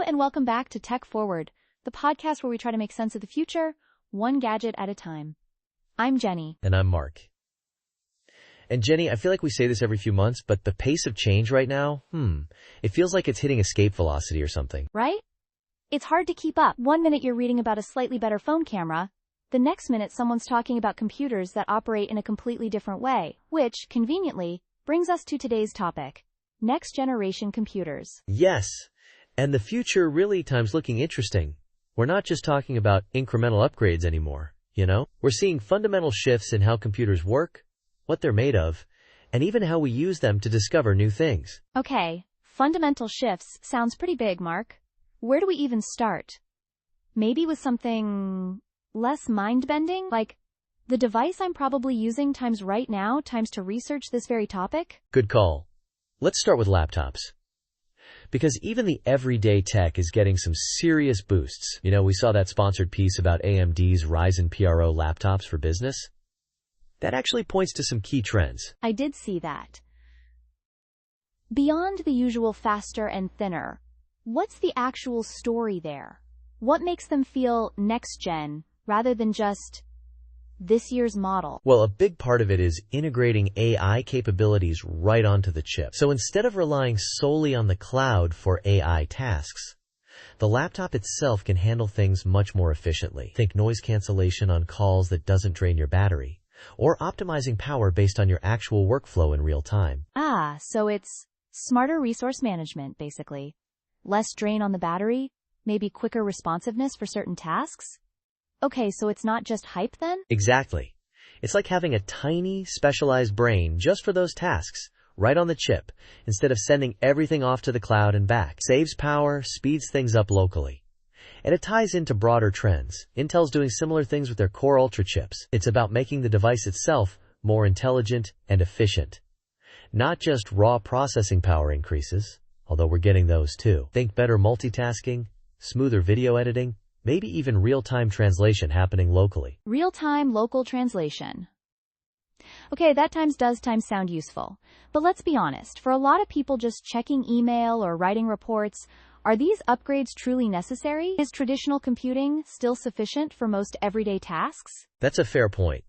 and welcome back to Tech Forward, the podcast where we try to make sense of the future, one gadget at a time. I'm Jenny. And I'm Mark. And Jenny, I feel like we say this every few months, but the pace of change right now, it feels like it's hitting escape velocity or something. Right? It's hard to keep up. One minute you're reading about a slightly better phone camera, the next minute someone's talking about computers that operate in a completely different way, which, conveniently, brings us to today's topic, next-generation computers. Yes, and the future really time's looking interesting. We're not just talking about incremental upgrades anymore, We're seeing fundamental shifts in how computers work, what they're made of, and even how we use them to discover new things. Okay, fundamental shifts sounds pretty big, Mark. Where do we even start? Maybe with something less mind-bending, like the device I'm probably using times right now times to research this very topic? Good call. Let's start with laptops. Because even the everyday tech is getting some serious boosts. We saw that sponsored piece about AMD's Ryzen PRO laptops for business. That actually points to some key trends. I did see that. Beyond the usual faster and thinner, what's the actual story there? What makes them feel next-gen rather than just this year's model? Well, a big part of it is integrating AI capabilities right onto the chip. So instead of relying solely on the cloud for AI tasks, the laptop itself can handle things much more efficiently. Think noise cancellation on calls that doesn't drain your battery, or optimizing power based on your actual workflow in real time. So it's smarter resource management, basically. Less drain on the battery, maybe quicker responsiveness for certain tasks? Okay, so it's not just hype then? Exactly. It's like having a tiny, specialized brain just for those tasks, right on the chip, instead of sending everything off to the cloud and back. Saves power, speeds things up locally. And it ties into broader trends. Intel's doing similar things with their Core Ultra chips. It's about making the device itself more intelligent and efficient. Not just raw processing power increases, although we're getting those too. Think better multitasking, smoother video editing, maybe even real-time translation happening locally. Real-time local translation. Okay, that does sound useful. But let's be honest, for a lot of people just checking email or writing reports, are these upgrades truly necessary? Is traditional computing still sufficient for most everyday tasks? That's a fair point.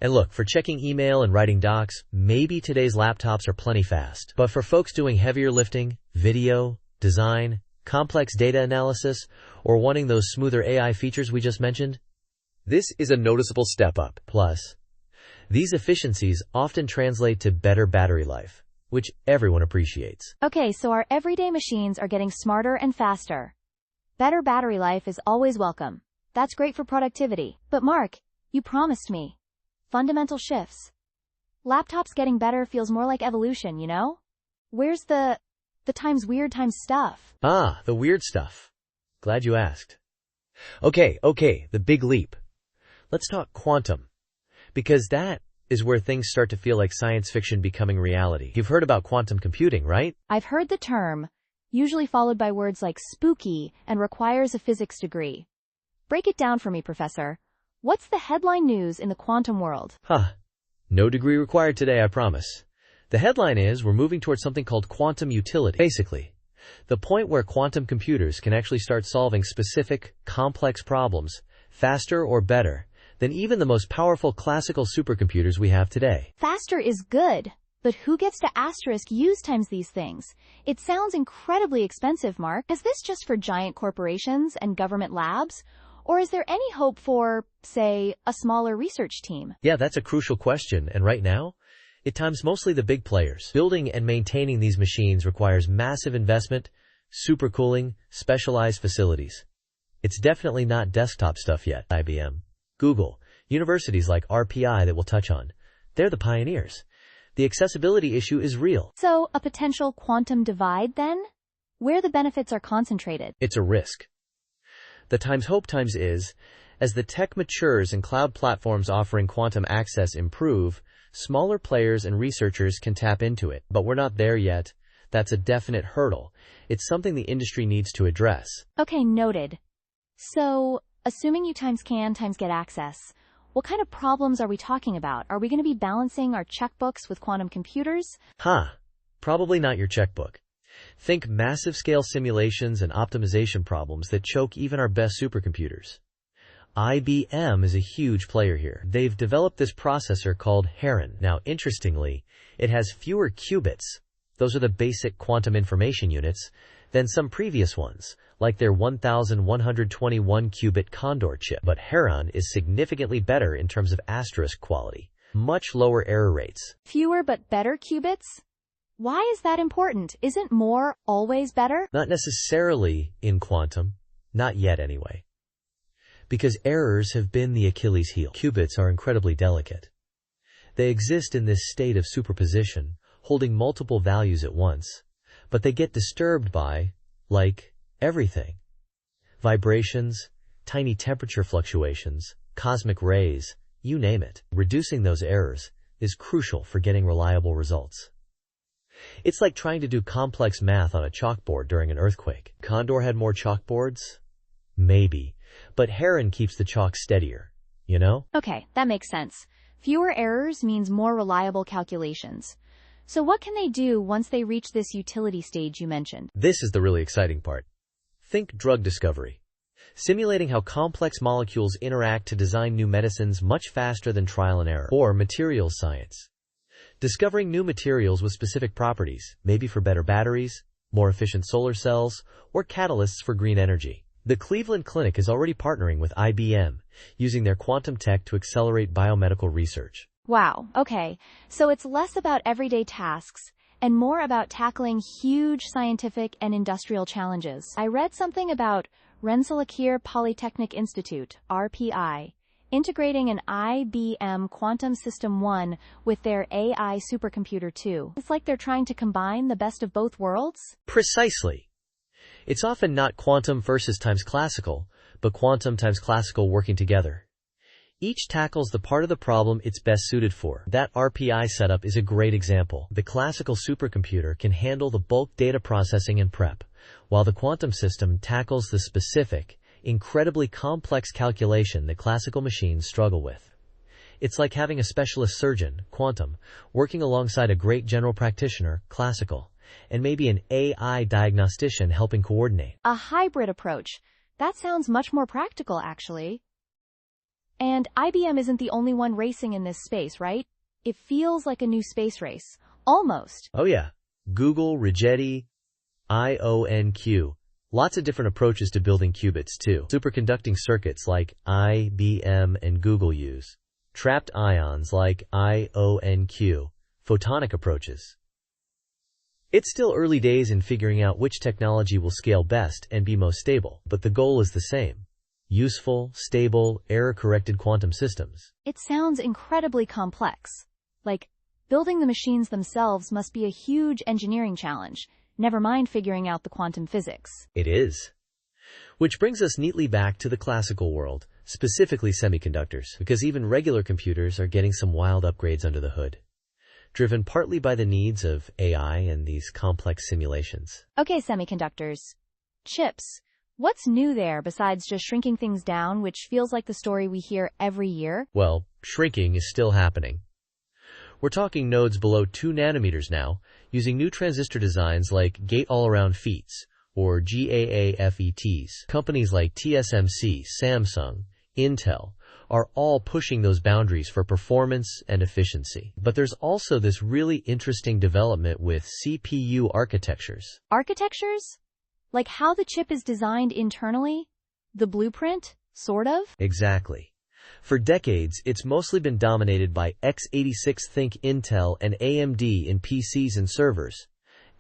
And look, for checking email and writing docs, maybe today's laptops are plenty fast. But for folks doing heavier lifting, video, design, complex data analysis, or wanting those smoother AI features we just mentioned, this is a noticeable step up. Plus, these efficiencies often translate to better battery life, which everyone appreciates. Okay, so our everyday machines are getting smarter and faster. Better battery life is always welcome. That's great for productivity. But Mark, you promised me fundamental shifts. Laptops getting better feels more like evolution, Where's the times weird times stuff? The weird stuff. Glad you asked. Okay, the big leap. Let's talk quantum. Because that is where things start to feel like science fiction becoming reality. You've heard about quantum computing, right? I've heard the term, usually followed by words like spooky and requires a physics degree. Break it down for me, Professor. What's the headline news in the quantum world? No degree required today, I promise. The headline is we're moving towards something called quantum utility. Basically, the point where quantum computers can actually start solving specific, complex problems faster or better than even the most powerful classical supercomputers we have today. Faster is good, but who gets to use times these things? It sounds incredibly expensive, Mark. Is this just for giant corporations and government labs? Or is there any hope for, say, a smaller research team? Yeah, that's a crucial question, and right now, it times mostly the big players. Building and maintaining these machines requires massive investment, supercooling, specialized facilities. It's definitely not desktop stuff yet. IBM, Google, universities like RPI that we'll touch on. They're the pioneers. The accessibility issue is real. So, a potential quantum divide then? Where the benefits are concentrated? It's a risk. The hope times is, as the tech matures and cloud platforms offering quantum access improve, smaller players and researchers can tap into it. But we're not there yet. That's a definite hurdle. It's something the industry needs to address. Okay, noted. So, assuming you can get access, what kind of problems are we talking about? Are we going to be balancing our checkbooks with quantum computers? Probably not your checkbook. Think massive scale simulations and optimization problems that choke even our best supercomputers. IBM is a huge player here. They've developed this processor called Heron. Now, interestingly, it has fewer qubits, those are the basic quantum information units, than some previous ones, like their 1121 qubit Condor chip. But Heron is significantly better in terms of asterisk quality, much lower error rates. Fewer but better qubits? Why is that important? Isn't more always better? Not necessarily in quantum, not yet anyway. Because errors have been the Achilles heel. Qubits are incredibly delicate. They exist in this state of superposition, holding multiple values at once, but they get disturbed by, like, everything. Vibrations, tiny temperature fluctuations, cosmic rays, you name it. Reducing those errors is crucial for getting reliable results. It's like trying to do complex math on a chalkboard during an earthquake. Condor had more chalkboards? Maybe. But Heron keeps the chalk steadier, you know? Okay, that makes sense. Fewer errors means more reliable calculations. So what can they do once they reach this utility stage you mentioned? This is the really exciting part. Think drug discovery. Simulating how complex molecules interact to design new medicines much faster than trial and error. Or materials science. Discovering new materials with specific properties, maybe for better batteries, more efficient solar cells, or catalysts for green energy. The Cleveland Clinic is already partnering with IBM, using their quantum tech to accelerate biomedical research. Wow, okay. So it's less about everyday tasks and more about tackling huge scientific and industrial challenges. I read something about Rensselaer Polytechnic Institute, RPI, integrating an IBM Quantum System 1 with their AI supercomputer 2. It's like they're trying to combine the best of both worlds? Precisely. It's often not quantum versus times classical, but quantum times classical working together. Each tackles the part of the problem it's best suited for. That RPI setup is a great example. The classical supercomputer can handle the bulk data processing and prep, while the quantum system tackles the specific, incredibly complex calculation that classical machines struggle with. It's like having a specialist surgeon, quantum, working alongside a great general practitioner, classical, and maybe an AI diagnostician helping coordinate. A hybrid approach. That sounds much more practical, actually. And IBM isn't the only one racing in this space, right? It feels like a new space race. Almost. Oh yeah. Google, Rigetti, IonQ. Lots of different approaches to building qubits too. Superconducting circuits like IBM and Google use. Trapped ions like IonQ. Photonic approaches. It's still early days in figuring out which technology will scale best and be most stable, but the goal is the same. Useful, stable, error-corrected quantum systems. It sounds incredibly complex. Like, building the machines themselves must be a huge engineering challenge, never mind figuring out the quantum physics. It is. Which brings us neatly back to the classical world, specifically semiconductors, because even regular computers are getting some wild upgrades under the hood, driven partly by the needs of AI and these complex simulations. Okay, semiconductors. Chips. What's new there besides just shrinking things down, which feels like the story we hear every year? Well, shrinking is still happening. We're talking nodes below 2 nanometers now, using new transistor designs like gate-all-around FETs, or GAAFETs. Companies like TSMC, Samsung, Intel, are all pushing those boundaries for performance and efficiency. But there's also this really interesting development with CPU architectures. Architectures? Like how the chip is designed internally? The blueprint, sort of? Exactly. For decades, it's mostly been dominated by x86 Think Intel and AMD in PCs and servers,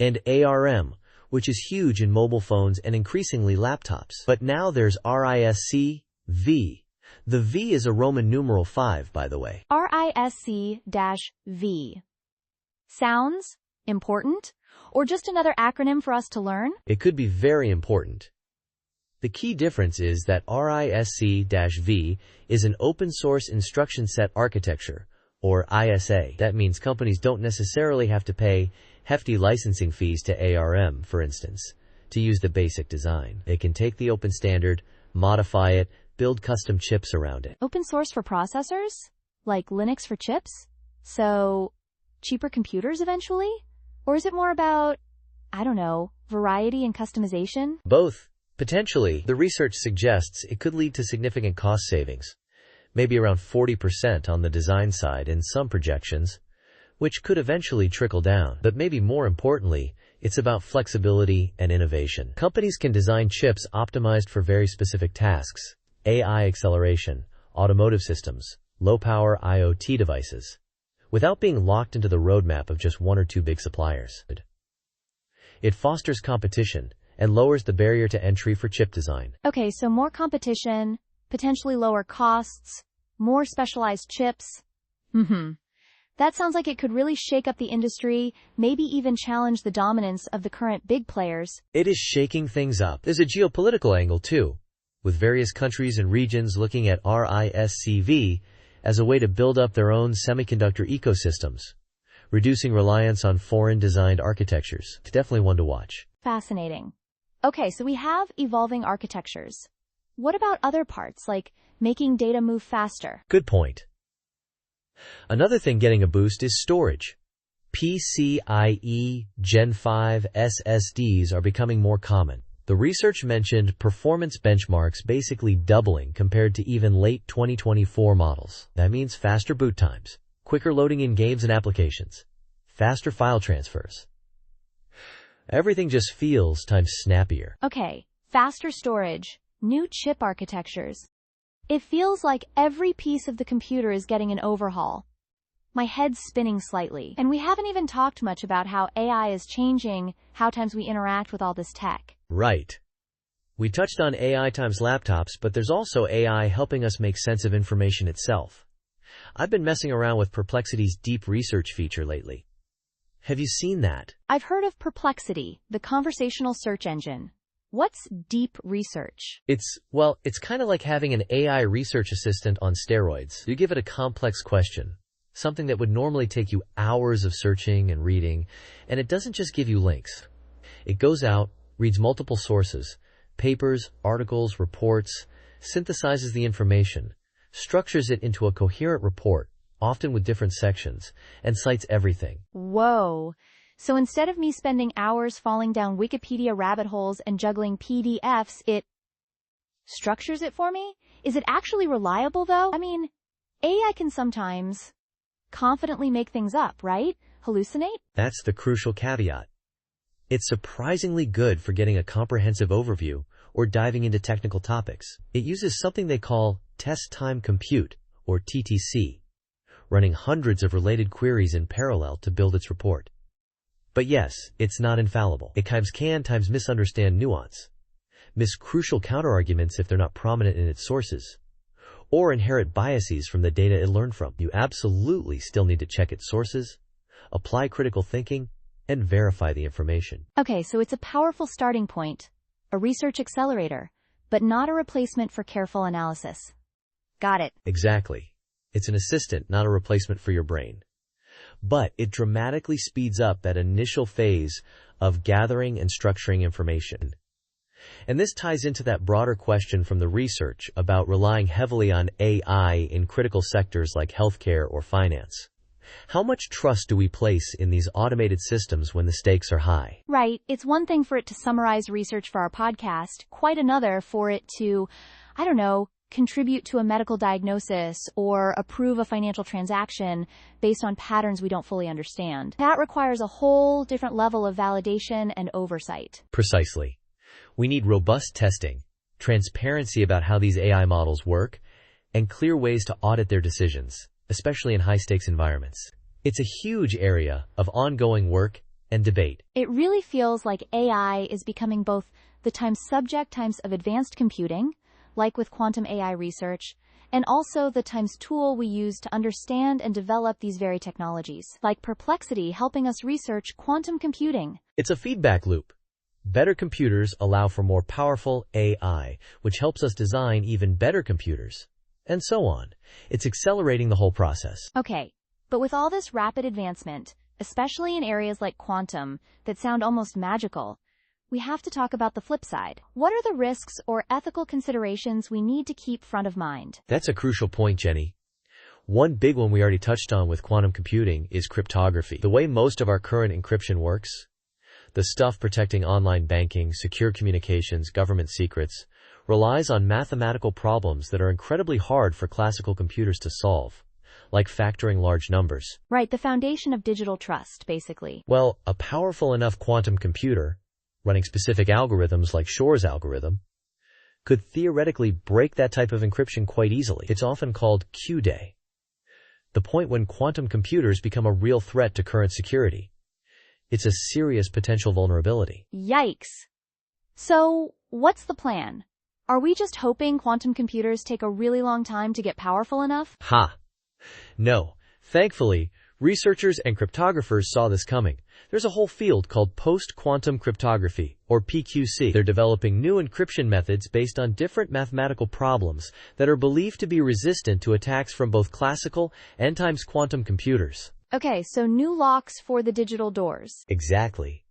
and ARM, which is huge in mobile phones and increasingly laptops. But now there's RISC-V. The V is a Roman numeral 5, by the way. RISC-V. Sounds important? Or just another acronym for us to learn? It could be very important. The key difference is that RISC-V is an open-source instruction set architecture, or ISA. That means companies don't necessarily have to pay hefty licensing fees to ARM, for instance, to use the basic design. They can take the open standard, modify it, build custom chips around it. Open source for processors? Like Linux for chips? So, cheaper computers eventually? Or is it more about, I don't know, variety and customization? Both. Potentially, the research suggests it could lead to significant cost savings, maybe around 40% on the design side in some projections, which could eventually trickle down. But maybe more importantly, it's about flexibility and innovation. Companies can design chips optimized for very specific tasks: AI acceleration, automotive systems, low-power IoT devices, without being locked into the roadmap of just one or two big suppliers. It fosters competition and lowers the barrier to entry for chip design. Okay, so more competition, potentially lower costs, more specialized chips. That sounds like it could really shake up the industry, maybe even challenge the dominance of the current big players. It is shaking things up. There's a geopolitical angle too, with various countries and regions looking at RISC-V as a way to build up their own semiconductor ecosystems, reducing reliance on foreign-designed architectures. It's definitely one to watch. Fascinating. Okay, so we have evolving architectures. What about other parts, like making data move faster? Good point. Another thing getting a boost is storage. PCIe Gen 5 SSDs are becoming more common. The research mentioned performance benchmarks basically doubling compared to even late 2024 models. That means faster boot times, quicker loading in games and applications, faster file transfers. Everything just feels times snappier. Okay, faster storage, new chip architectures. It feels like every piece of the computer is getting an overhaul. My head's spinning slightly. And we haven't even talked much about how AI is changing how times we interact with all this tech. Right. We touched on AI times laptops, but there's also AI helping us make sense of information itself. I've been messing around with Perplexity's deep research feature lately. Have you seen that? I've heard of Perplexity, the conversational search engine. What's deep research? It's kind of like having an AI research assistant on steroids. You give it a complex question, something that would normally take you hours of searching and reading, and it doesn't just give you links. It goes out, reads multiple sources, papers, articles, reports, synthesizes the information, structures it into a coherent report, often with different sections, and cites everything. Whoa. So instead of me spending hours falling down Wikipedia rabbit holes and juggling PDFs, it structures it for me? Is it actually reliable, though? I mean, AI can sometimes confidently make things up, right? Hallucinate? That's the crucial caveat. It's surprisingly good for getting a comprehensive overview or diving into technical topics. It uses something they call test time compute, or TTC, running hundreds of related queries in parallel to build its report. But yes, it's not infallible. It can misunderstand nuance, miss crucial counterarguments if they're not prominent in its sources, or inherit biases from the data it learned from. You absolutely still need to check its sources, apply critical thinking, and verify the information. Okay, so it's a powerful starting point, a research accelerator, but not a replacement for careful analysis. Got it. Exactly. It's an assistant, not a replacement for your brain. But it dramatically speeds up that initial phase of gathering and structuring information. And this ties into that broader question from the research about relying heavily on AI in critical sectors like healthcare or finance. How much trust do we place in these automated systems when the stakes are high? Right. It's one thing for it to summarize research for our podcast, quite another for it to, contribute to a medical diagnosis or approve a financial transaction based on patterns we don't fully understand. That requires a whole different level of validation and oversight. Precisely. We need robust testing, transparency about how these AI models work, and clear ways to audit their decisions, especially in high-stakes environments. It's a huge area of ongoing work and debate. It really feels like AI is becoming both the times subject times of advanced computing, like with quantum AI research, and also the times tool we use to understand and develop these very technologies, like Perplexity helping us research quantum computing. It's a feedback loop. Better computers allow for more powerful AI, which helps us design even better computers, and so on. It's accelerating the whole process. Okay, but with all this rapid advancement, especially in areas like quantum that sound almost magical, we have to talk about the flip side. What are the risks or ethical considerations we need to keep front of mind? That's a crucial point, Jenny. One big one we already touched on with quantum computing is cryptography. The way most of our current encryption works, The stuff protecting online banking, secure communications, government secrets, relies on mathematical problems that are incredibly hard for classical computers to solve, like factoring large numbers. Right, the foundation of digital trust, basically. Well, a powerful enough quantum computer, running specific algorithms like Shor's algorithm, could theoretically break that type of encryption quite easily. It's often called Q-Day, the point when quantum computers become a real threat to current security. It's a serious potential vulnerability. Yikes. So, what's the plan? Are we just hoping quantum computers take a really long time to get powerful enough? Ha! No. Thankfully, researchers and cryptographers saw this coming. There's a whole field called post-quantum cryptography, or PQC. They're developing new encryption methods based on different mathematical problems that are believed to be resistant to attacks from both classical and times quantum computers. Okay, so new locks for the digital doors. Exactly.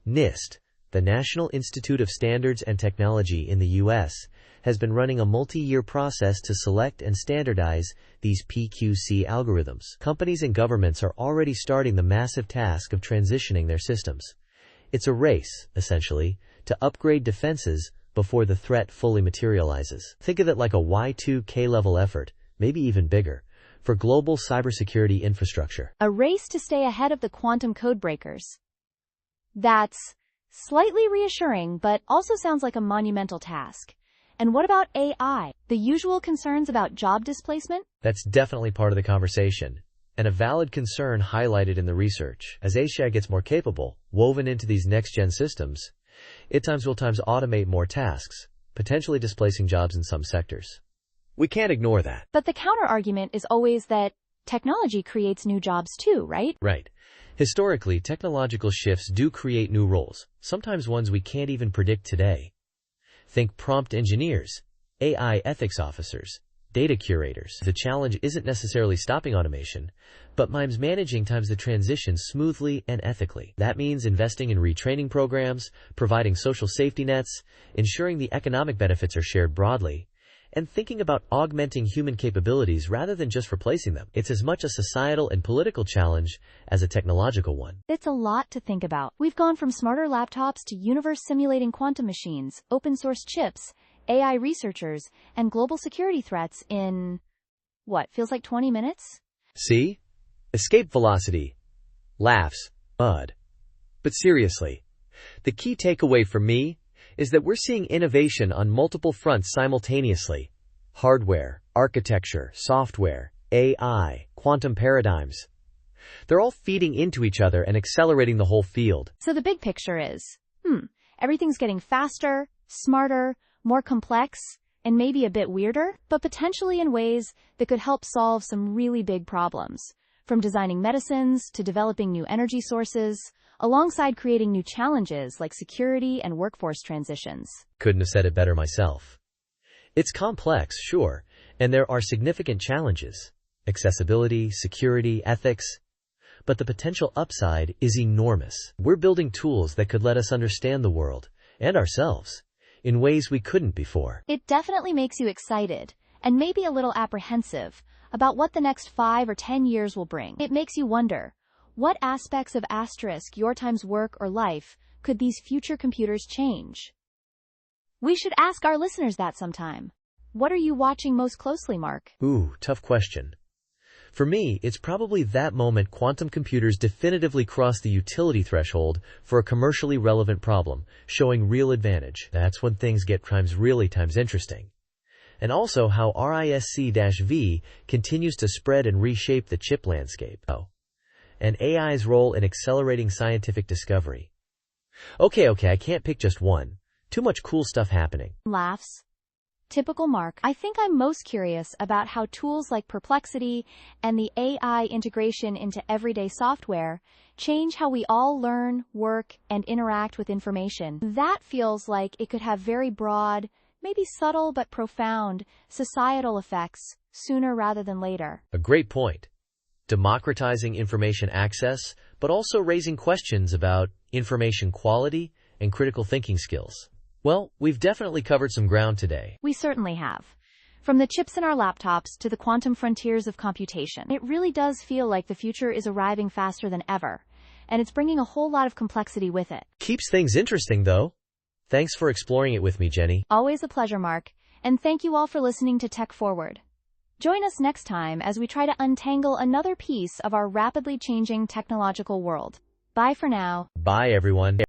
NIST, the National Institute of Standards and Technology in the U.S., has been running a multi-year process to select and standardize these PQC algorithms. Companies and governments are already starting the massive task of transitioning their systems. It's a race, essentially, to upgrade defenses before the threat fully materializes. Think of it like a Y2K level effort, maybe even bigger, for global cybersecurity infrastructure. A race to stay ahead of the quantum code breakers. That's slightly reassuring, but also sounds like a monumental task. And what about AI? The usual concerns about job displacement? That's definitely part of the conversation, and a valid concern highlighted in the research. As AI gets more capable, woven into these next-gen systems, it will automate more tasks, potentially displacing jobs in some sectors. We can't ignore that. But the counter-argument is always that technology creates new jobs too, right? Right. Historically, technological shifts do create new roles, sometimes ones we can't even predict today. Think prompt engineers, AI ethics officers, data curators. The challenge isn't necessarily stopping automation, but managing the transition smoothly and ethically. That means investing in retraining programs, providing social safety nets, ensuring the economic benefits are shared broadly, and thinking about augmenting human capabilities rather than just replacing them. It's as much a societal and political challenge as a technological one. It's a lot to think about. We've gone from smarter laptops to universe-simulating quantum machines, open-source chips, AI researchers, and global security threats in, what, feels like 20 minutes? See? Escape velocity. Laughs. Mud. But seriously, the key takeaway for me is that we're seeing innovation on multiple fronts simultaneously. Hardware, architecture, software, AI, quantum paradigms. They're all feeding into each other and accelerating the whole field. So the big picture is, everything's getting faster, smarter, more complex, and maybe a bit weirder, but potentially in ways that could help solve some really big problems. From designing medicines to developing new energy sources, alongside creating new challenges like security and workforce transitions. Couldn't have said it better myself. It's complex, sure, and there are significant challenges: accessibility, security, ethics. But the potential upside is enormous. We're building tools that could let us understand the world, and ourselves, in ways we couldn't before. It definitely makes you excited, and maybe a little apprehensive, about what the next 5 or 10 years will bring. It makes you wonder, what aspects of your time's work or life could these future computers change? We should ask our listeners that sometime. What are you watching most closely, Mark? Ooh, tough question. For me, it's probably that moment quantum computers definitively cross the utility threshold for a commercially relevant problem, showing real advantage. That's when things get really interesting. And also how RISC-V continues to spread and reshape the chip landscape. And AI's role in accelerating scientific discovery. Okay, I can't pick just one. Too much cool stuff happening. Laughs. Typical Mark. I think I'm most curious about how tools like Perplexity and the AI integration into everyday software change how we all learn, work, and interact with information. That feels like it could have very broad, maybe subtle but profound, societal effects sooner rather than later. A great point. Democratizing information access, but also raising questions about information quality and critical thinking skills. Well, we've definitely covered some ground today. We certainly have. From the chips in our laptops to the quantum frontiers of computation, it really does feel like the future is arriving faster than ever. and it's bringing a whole lot of complexity with it. Keeps things interesting, though. Thanks for exploring it with me, Jenny. Always a pleasure, Mark, and thank you all for listening to Tech Forward. Join us next time as we try to untangle another piece of our rapidly changing technological world. Bye for now. Bye, everyone.